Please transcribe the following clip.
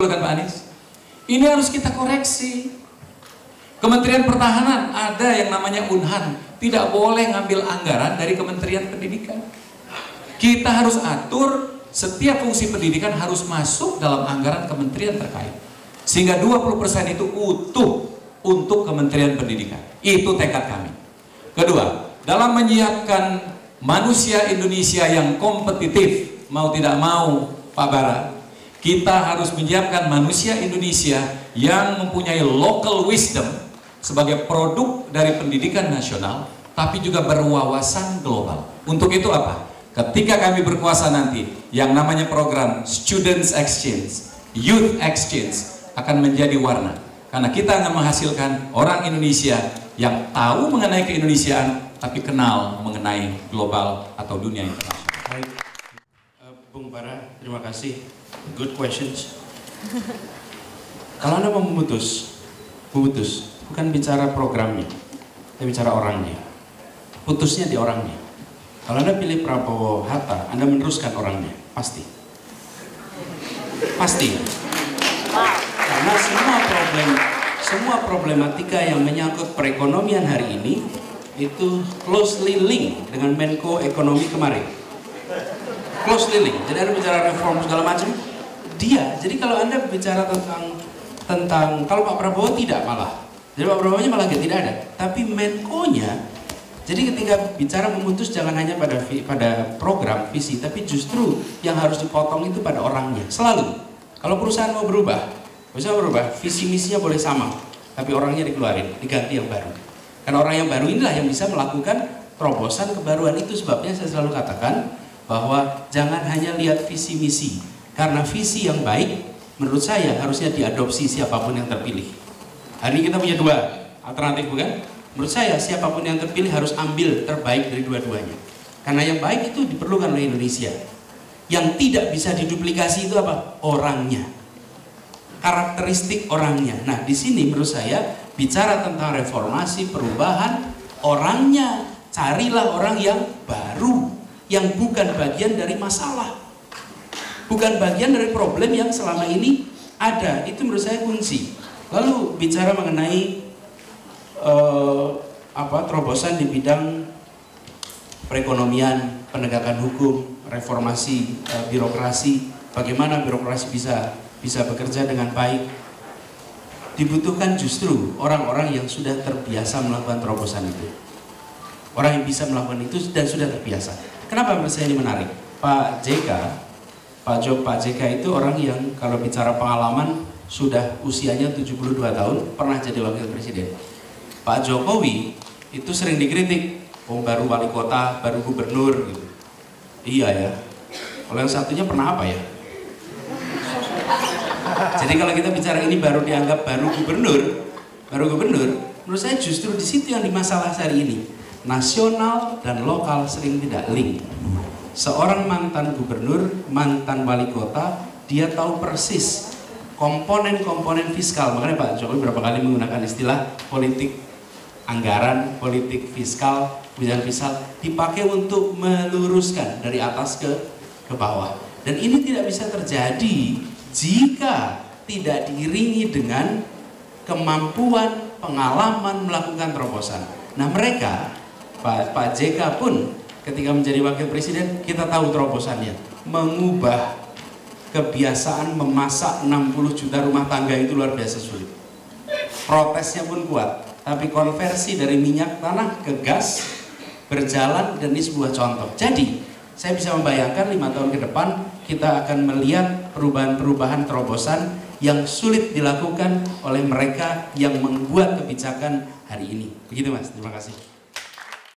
betul kan Pak Anies? Ini harus kita koreksi. Kementerian Pertahanan ada yang namanya Unhan, tidak boleh ngambil anggaran dari Kementerian Pendidikan. Kita harus atur setiap fungsi pendidikan harus masuk dalam anggaran kementerian terkait. Sehingga 20% itu utuh untuk Kementerian Pendidikan. Itu tekad kami. Kedua, dalam menyiapkan manusia Indonesia yang kompetitif, mau tidak mau Pak Bara, kita harus menyiapkan manusia Indonesia yang mempunyai local wisdom sebagai produk dari pendidikan nasional, tapi juga berwawasan global. Untuk itu apa? Ketika kami berkuasa nanti, yang namanya program Students Exchange, Youth Exchange akan menjadi warna. Karena kita akan menghasilkan orang Indonesia yang tahu mengenai keindonesiaan, tapi kenal mengenai global atau dunia internasional. Baik, Bung Bara, terima kasih. Good questions. Kalau Anda mau memutus, bukan bicara programnya, tapi bicara orangnya. Putusnya di orangnya. Kalau Anda pilih Prabowo Hatta, Anda meneruskan orangnya, pasti. Pasti. Karena semua problematika yang menyangkut perekonomian hari ini itu closely link dengan Menko Ekonomi kemarin. Closely link. Jadi Anda bicara reform segala macam, dia. Jadi kalau Anda bicara tentang kalau Pak Prabowo tidak malah. Jadi Pak Prabowo-nya malah tidak ada. Tapi Menko-nya, jadi ketika bicara memutus jangan hanya pada program, visi, tapi justru yang harus dipotong itu pada orangnya. Selalu. Kalau perusahaan mau berubah, visi misinya boleh sama, tapi orangnya dikeluarin, diganti yang baru. Karena orang yang baru inilah yang bisa melakukan terobosan kebaruan. Itu sebabnya saya selalu katakan bahwa jangan hanya lihat visi misi. Karena visi yang baik menurut saya harusnya diadopsi siapapun yang terpilih. Hari ini kita punya dua alternatif, bukan? Menurut saya siapapun yang terpilih harus ambil terbaik dari dua-duanya. Karena yang baik itu diperlukan oleh Indonesia. Yang tidak bisa diduplikasi itu apa? Orangnya. Karakteristik orangnya. Nah, di sini menurut saya bicara tentang reformasi, perubahan, orangnya. Carilah orang yang baru, yang bukan bagian dari masalah. Bukan bagian dari problem yang selama ini ada. Itu menurut saya kunci. Lalu bicara mengenai terobosan di bidang perekonomian, penegakan hukum, reformasi birokrasi, bagaimana birokrasi bisa bekerja dengan baik. Dibutuhkan justru orang-orang yang sudah terbiasa melakukan terobosan itu. Orang yang bisa melakukan itu dan sudah terbiasa. Kenapa menurut saya ini menarik? Pak JK itu orang yang kalau bicara pengalaman sudah usianya 72 tahun, pernah jadi wakil presiden. Pak Jokowi itu sering dikritik, baru wali kota, baru gubernur gitu. Iya ya. Kalau yang satunya pernah apa ya? Jadi kalau kita bicara ini baru dianggap baru gubernur, menurut saya justru di situ yang dimasalah hari ini. Nasional dan lokal sering tidak link. Seorang mantan gubernur, mantan wali kota, dia tahu persis komponen-komponen fiskal. Makanya Pak Jokowi berapa kali menggunakan istilah politik anggaran, politik fiskal, kebijakan fiskal dipakai untuk meluruskan dari atas ke bawah. Dan ini tidak bisa terjadi jika tidak diiringi dengan kemampuan, pengalaman melakukan terobosan. Nah mereka, Pak JK pun ketika menjadi wakil presiden, kita tahu terobosannya. Mengubah kebiasaan memasak 60 juta rumah tangga itu luar biasa sulit. Protesnya pun kuat. Tapi konversi dari minyak tanah ke gas berjalan dan ini sebuah contoh. Jadi saya bisa membayangkan 5 tahun ke depan kita akan melihat perubahan-perubahan terobosan yang sulit dilakukan oleh mereka yang membuat kebijakan hari ini. Begitu Mas, terima kasih.